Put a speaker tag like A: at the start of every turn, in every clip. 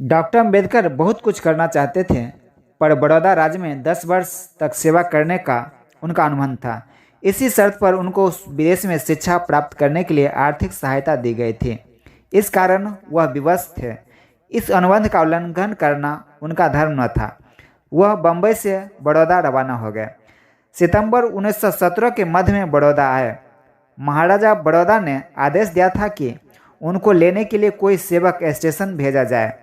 A: Doctor Ambedkar बहुत कुछ करना चाहते थे, पर बड़ौदा राज्य में 10 वर्ष तक सेवा करने का उनका अनुबंध था। इसी शर्त पर उनको विदेश में शिक्षा प्राप्त करने के लिए आर्थिक सहायता दी गई थी। इस कारण वह विवश थे। इस अनुबंध का उल्लंघन करना उनका धर्म न था। वह बम्बई से बड़ौदा रवाना हो गए। सितंबर 1917 के मध्य में बड़ौदा आए। महाराजा बड़ौदा ने आदेश दिया था कि उनको लेने के लिए कोई सेवक स्टेशन भेजा जाए।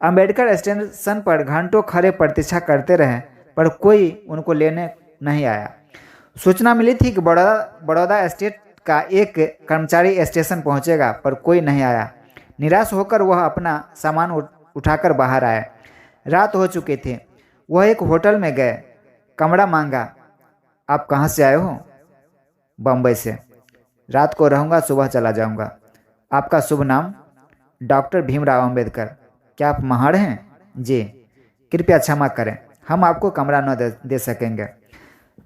A: अंबेडकर स्टेशन पर घंटों खड़े प्रतीक्षा करते रहे, पर कोई उनको लेने नहीं आया। सूचना मिली थी कि बड़ौदा स्टेट का एक कर्मचारी स्टेशन पहुंचेगा, पर कोई नहीं आया। निराश होकर वह अपना सामान उठाकर बाहर आए। रात हो चुकी थी। वह एक होटल में गए, कमरा मांगा। आप कहाँ से आए हो? बम्बई से। रात को रहूँगा, सुबह चला जाऊँगा। आपका शुभ नाम? डॉक्टर भीमराव अंबेडकर। क्या आप महार हैं? जी। कृपया क्षमा करें, हम आपको कमरा न दे सकेंगे।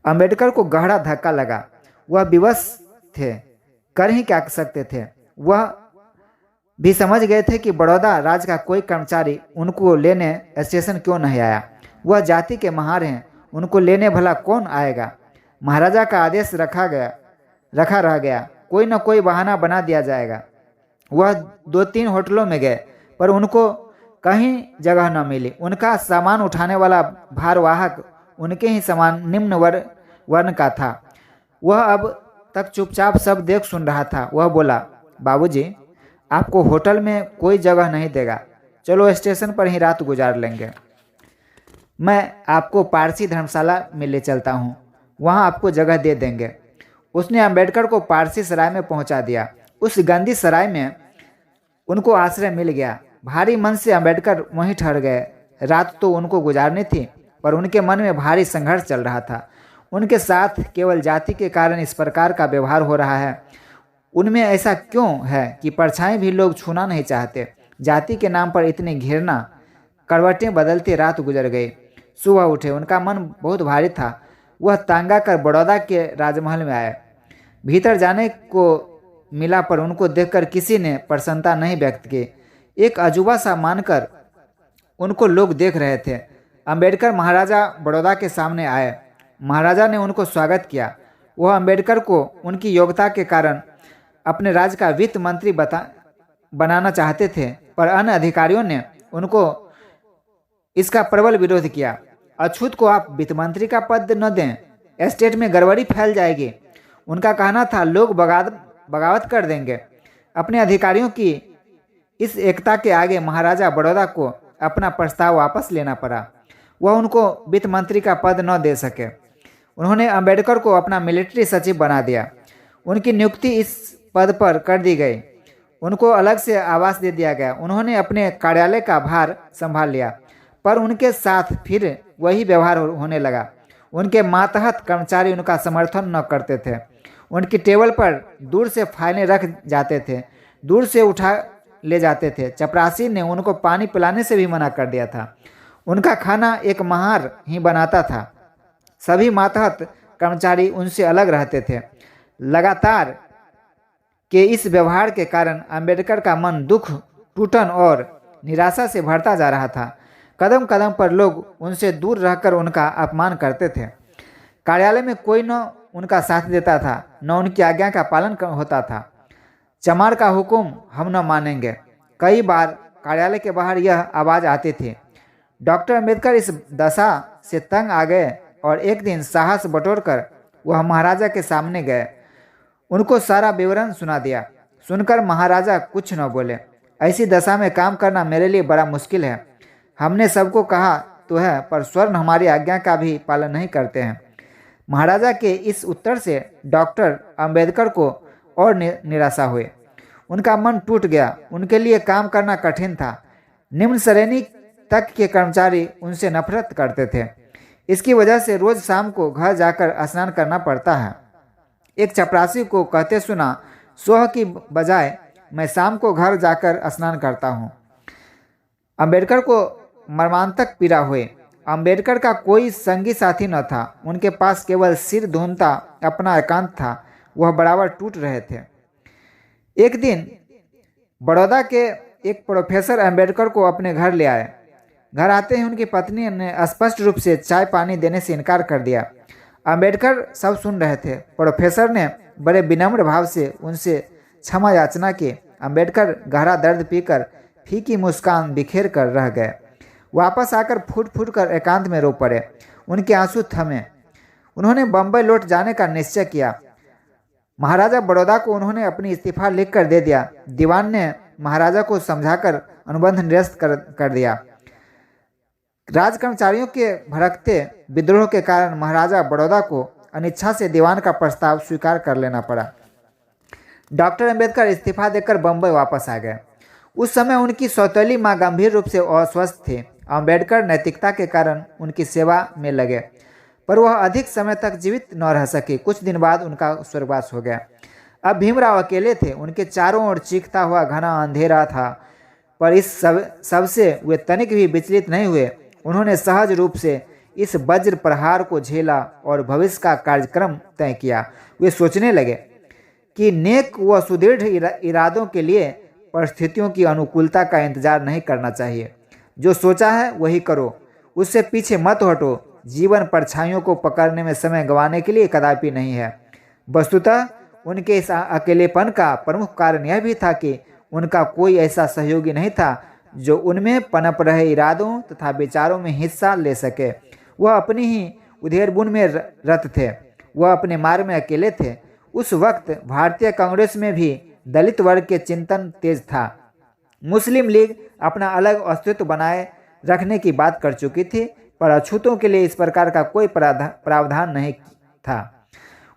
A: अंबेडकर को गहरा धक्का लगा। वह विवश थे, कर ही क्या सकते थे। वह भी समझ गए थे कि बड़ौदा राज्य का कोई कर्मचारी उनको लेने स्टेशन क्यों नहीं आया। वह जाति के महार हैं, उनको लेने भला कौन आएगा। महाराजा का आदेश रखा रह गया। कोई न कोई बहाना बना दिया जाएगा। वह 2-3 होटलों में गए, पर उनको कहीं जगह न मिली। उनका सामान उठाने वाला भारवाहक उनके ही समान निम्न वर्ण का था। वह अब तक चुपचाप सब देख सुन रहा था। वह बोला, बाबूजी, आपको होटल में कोई जगह नहीं देगा। चलो स्टेशन पर ही रात गुजार लेंगे। मैं आपको पारसी धर्मशाला में ले चलता हूँ, वहाँ आपको जगह दे देंगे। उसने अंबेडकर को पारसी सराय में पहुँचा दिया। उस गंदी सराय में उनको आश्रय मिल गया। भारी मन से अंबेडकर वहीं ठहर गए। रात तो उनको गुजारनी थी, पर उनके मन में भारी संघर्ष चल रहा था। उनके साथ केवल जाति के कारण इस प्रकार का व्यवहार हो रहा है। उनमें ऐसा क्यों है कि परछाई भी लोग छूना नहीं चाहते। जाति के नाम पर इतनी घृणा। करवटें बदलते रात गुजर गई। सुबह उठे, उनका मन बहुत भारी था। वह तांगा कर बड़ौदा के राजमहल में आए। भीतर जाने को मिला, पर उनको देखकर किसी ने प्रसन्नता नहीं व्यक्त की। एक अजूबा सा मानकर उनको लोग देख रहे थे। अंबेडकर महाराजा बड़ौदा के सामने आए। महाराजा ने उनको स्वागत किया। वह अंबेडकर को उनकी योग्यता के कारण अपने राज्य का वित्त मंत्री बनाना चाहते थे, पर अन्य अधिकारियों ने उनको इसका प्रबल विरोध किया। अछूत को आप वित्त मंत्री का पद न दें, एस्टेट में गड़बड़ी फैल जाएगी। उनका कहना था, लोग बगावत कर देंगे। अपने अधिकारियों की इस एकता के आगे महाराजा बड़ौदा को अपना प्रस्ताव वापस लेना पड़ा। वह उनको वित्त मंत्री का पद न दे सके। उन्होंने अंबेडकर को अपना मिलिट्री सचिव बना दिया। उनकी नियुक्ति इस पद पर कर दी गई। उनको अलग से आवास दे दिया गया। उन्होंने अपने कार्यालय का भार संभाल लिया, पर उनके साथ फिर वही व्यवहार होने लगा। उनके मातहत कर्मचारी उनका समर्थन न करते थे। उनकी टेबल पर दूर से फाइलें रख जाते थे, दूर से उठा ले जाते थे। चपरासी ने उनको पानी पिलाने से भी मना कर दिया था। उनका खाना एक महार ही बनाता था। सभी मातहत कर्मचारी उनसे अलग रहते थे। लगातार के इस व्यवहार के कारण अंबेडकर का मन दुख, टूटन और निराशा से भरता जा रहा था। कदम कदम पर लोग उनसे दूर रहकर उनका अपमान करते थे। कार्यालय में कोई न उनका साथ देता था, न उनकी आज्ञा का पालन होता था। चमार का हुक्म हम न मानेंगे। कई बार कार्यालय के बाहर यह आवाज़ आती थी। डॉक्टर अंबेडकर इस दशा से तंग आ गए और एक दिन साहस बटोरकर वह महाराजा के सामने गए। उनको सारा विवरण सुना दिया। सुनकर महाराजा कुछ न बोले। ऐसी दशा में काम करना मेरे लिए बड़ा मुश्किल है। हमने सबको कहा तो है, पर स्वर्ण हमारी आज्ञा का भी पालन नहीं करते हैं। महाराजा के इस उत्तर से डॉक्टर अंबेडकर को और निराशा हुई। उनका मन टूट गया। उनके लिए काम करना कठिन था। निम्न श्रेणी तक के कर्मचारी उनसे नफरत करते थे। इसकी वजह से रोज शाम को घर जाकर स्नान करना पड़ता है। एक चपरासी को कहते सुना, सुबह की बजाय मैं शाम को घर जाकर स्नान करता हूँ। अंबेडकर को मर्मांतक पीड़ा हुई। अंबेडकर का कोई संगी साथी न था। उनके पास केवल सिर धूमता अपना एकांत था। वह बराबर टूट रहे थे। एक दिन बड़ौदा के एक प्रोफेसर अंबेडकर को अपने घर ले आए। घर आते ही उनकी पत्नी ने स्पष्ट रूप से चाय पानी देने से इनकार कर दिया। अंबेडकर सब सुन रहे थे। प्रोफेसर ने बड़े विनम्र भाव से उनसे क्षमा याचना की। अंबेडकर गहरा दर्द पीकर फीकी मुस्कान बिखेर कर रह गए। वापस आकर फूट फूट कर एकांत में रो पड़े। उनके आंसू थमे। उन्होंने बम्बई लौट जाने का निश्चय किया। महाराजा बड़ौदा को उन्होंने अपनी इस्तीफा लिख कर दे दिया। दीवान ने महाराजा को समझाकर अनुबंध निरस्त कर दिया। राज कर्मचारियों के भड़कते विद्रोह के कारण महाराजा बड़ौदा को अनिच्छा से दीवान का प्रस्ताव स्वीकार कर लेना पड़ा। डॉक्टर अंबेडकर इस्तीफा देकर बम्बई वापस आ गए। उस समय उनकी सौतेली मां गंभीर रूप से अस्वस्थ थी। अंबेडकर नैतिकता के कारण उनकी सेवा में लगे, पर वह अधिक समय तक जीवित न रह सके। कुछ दिन बाद उनका स्वर्गवास हो गया। अब भीमराव अकेले थे। उनके चारों ओर चीखता हुआ घना अंधेरा था, पर इस सबसे वे तनिक भी विचलित नहीं हुए। उन्होंने सहज रूप से इस वज्र प्रहार को झेला और भविष्य का कार्यक्रम तय किया। वे सोचने लगे कि नेक व सुदृढ़ इरादों के लिए परिस्थितियों की अनुकूलता का इंतजार नहीं करना चाहिए। जो सोचा है वही करो, उससे पीछे मत हटो। जीवन परछाइयों को पकड़ने में समय गंवाने के लिए कदापि नहीं है। वस्तुतः उनके इस अकेलेपन का प्रमुख कारण यह भी था कि उनका कोई ऐसा सहयोगी नहीं था जो उनमें पनप रहे इरादों तथा विचारों में हिस्सा ले सके। वह अपनी ही उधेड़बुन में रत थे। वह अपने मार्ग में अकेले थे। उस वक्त भारतीय कांग्रेस में भी दलित वर्ग के चिंतन तेज था। मुस्लिम लीग अपना अलग अस्तित्व बनाए रखने की बात कर चुकी थी, पर अछूतों के लिए इस प्रकार का कोई प्रावधान नहीं था।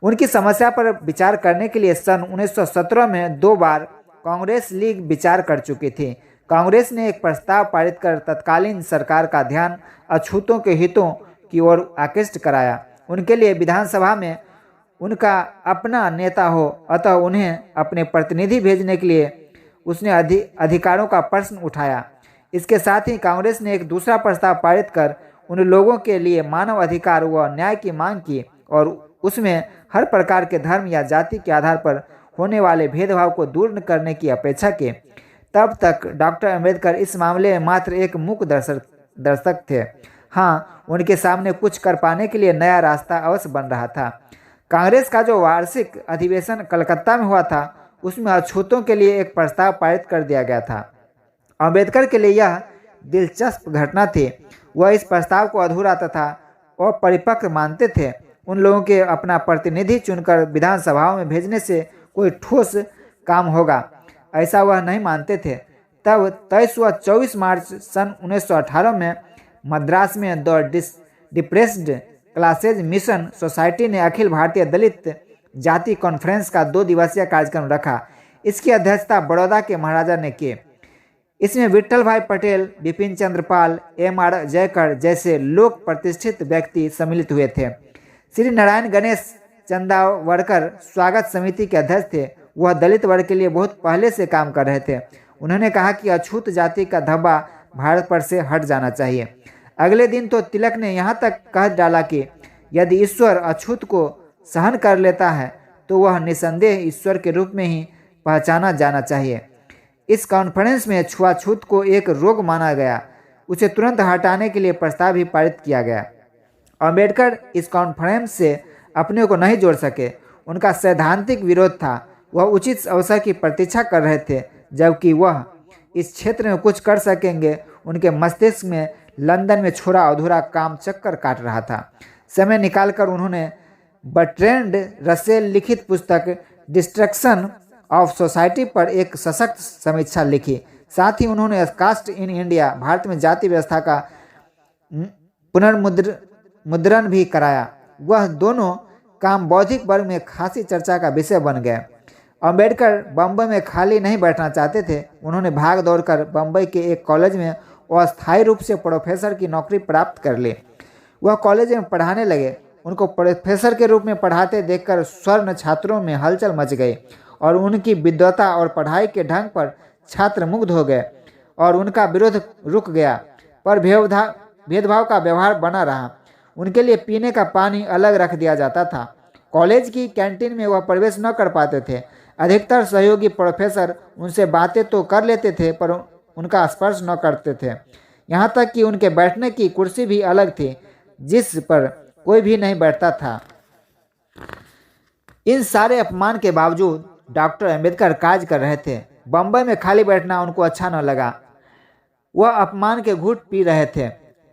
A: उनकी समस्या पर विचार करने के लिए सन 1917 में 2 बार कांग्रेस लीग विचार कर चुकी थी। कांग्रेस ने एक प्रस्ताव पारित कर तत्कालीन सरकार का ध्यान अछूतों के हितों की ओर आकृष्ट कराया। उनके लिए विधानसभा में उनका अपना नेता हो, अतः उन्हें अपने प्रतिनिधि भेजने के लिए उसने अधिकारों का प्रश्न उठाया। इसके साथ ही कांग्रेस ने एक दूसरा प्रस्ताव पारित कर उन लोगों के लिए मानव अधिकार व न्याय की मांग की और उसमें हर प्रकार के धर्म या जाति के आधार पर होने वाले भेदभाव को दूर करने की अपेक्षा की। तब तक डॉक्टर अंबेडकर इस मामले में मात्र एक मूक दर्शक थे। हाँ, उनके सामने कुछ कर पाने के लिए नया रास्ता अवश्य बन रहा था। कांग्रेस का जो वार्षिक अधिवेशन कलकत्ता में हुआ था, उसमें अछूतों के लिए एक प्रस्ताव पारित कर दिया गया था। अंबेडकर के लिए यह दिलचस्प घटना थी। वह इस प्रस्ताव को अधूरा तथा अपरिपक्व मानते थे। उन लोगों के अपना प्रतिनिधि चुनकर विधानसभाओं में भेजने से कोई ठोस काम होगा, ऐसा वह नहीं मानते थे। तब 23 व 24 मार्च सन 1918 में मद्रास में the depressed classes mission society ने अखिल भारतीय दलित जाति कॉन्फ्रेंस का 2 दिवसीय कार्यक्रम रखा। इसकी अध्यक्षता बड़ौदा के महाराजा ने की। इसमें विट्ठल भाई पटेल, बिपिन चंद्र पाल, M.R. जयकर जैसे लोक प्रतिष्ठित व्यक्ति सम्मिलित हुए थे। श्री नारायण गणेश चंदावरकर स्वागत समिति के अध्यक्ष थे। वह दलित वर्ग के लिए बहुत पहले से काम कर रहे थे। उन्होंने कहा कि अछूत जाति का धब्बा भारत पर से हट जाना चाहिए। अगले दिन तो तिलक ने यहाँ तक कह डाला कि यदि ईश्वर अछूत को सहन कर लेता है तो वह निसंदेह ईश्वर के रूप में ही पहचाना जाना चाहिए। इस कॉन्फ्रेंस में छुआछूत को एक रोग माना गया। उसे तुरंत हटाने के लिए प्रस्ताव भी पारित किया गया। अंबेडकर इस कॉन्फ्रेंस से अपने को नहीं जोड़ सके। उनका सैद्धांतिक विरोध था। वह उचित अवसर की प्रतीक्षा कर रहे थे जबकि वह इस क्षेत्र में कुछ कर सकेंगे। उनके मस्तिष्क में लंदन में छोड़ा अधूरा काम चक्कर काट रहा था। समय निकालकर उन्होंने बर्ट्रैंड रसेल लिखित पुस्तक डिस्ट्रक्शन ऑफ सोसाइटी पर एक सशक्त समीक्षा लिखी। साथ ही उन्होंने कास्ट इन इंडिया, भारत में जाति व्यवस्था का पुनर्मुद्रण भी कराया। वह दोनों काम बौद्धिक वर्ग में खासी चर्चा का विषय बन गए। अंबेडकर बम्बई में खाली नहीं बैठना चाहते थे। उन्होंने भाग दौड़कर बम्बई के एक कॉलेज में अस्थायी रूप से प्रोफेसर की नौकरी प्राप्त कर ली। वह कॉलेज में पढ़ाने लगे। उनको प्रोफेसर के रूप में पढ़ाते देखकर स्वर्ण छात्रों में हलचल मच गई और उनकी विद्वता और पढ़ाई के ढंग पर छात्र मुग्ध हो गए और उनका विरोध रुक गया, पर भेदभाव का व्यवहार बना रहा। उनके लिए पीने का पानी अलग रख दिया जाता था। कॉलेज की कैंटीन में वह प्रवेश न कर पाते थे। अधिकतर सहयोगी प्रोफेसर उनसे बातें तो कर लेते थे, पर उनका स्पर्श न करते थे। यहाँ तक कि उनके बैठने की कुर्सी भी अलग थी, जिस पर कोई भी नहीं बैठता था। इन सारे अपमान के बावजूद डॉक्टर अंबेडकर कार्य कर रहे थे। बम्बई में खाली बैठना उनको अच्छा न लगा। वह अपमान के घूंट पी रहे थे।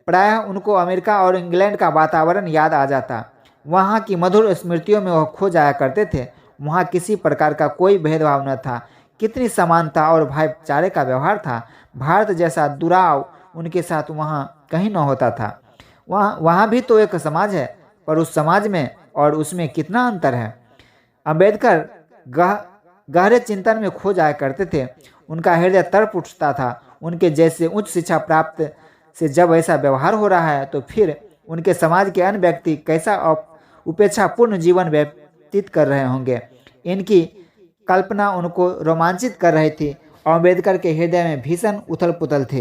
A: प्रायः उनको अमेरिका और इंग्लैंड का वातावरण याद आ जाता। वहाँ की मधुर स्मृतियों में वह खो जाया करते थे। वहाँ किसी प्रकार का कोई भेदभाव न था। कितनी समानता और भाईचारे का व्यवहार था। भारत जैसा दुराव उनके साथ वहाँ कहीं न होता था। वहाँ भी तो एक समाज है, पर उस समाज में और उसमें कितना अंतर है। अंबेडकर गहरे चिंतन में खो जाया करते थे। उनका हृदय तड़प उठता था। उनके जैसे उच्च शिक्षा प्राप्त से जब ऐसा व्यवहार हो रहा है, तो फिर उनके समाज के अन्य व्यक्ति कैसा उपेक्षापूर्ण जीवन व्यतीत कर रहे होंगे। इनकी कल्पना उनको रोमांचित कर रही थी। अम्बेडकर के हृदय में भीषण उथल पुथल थी।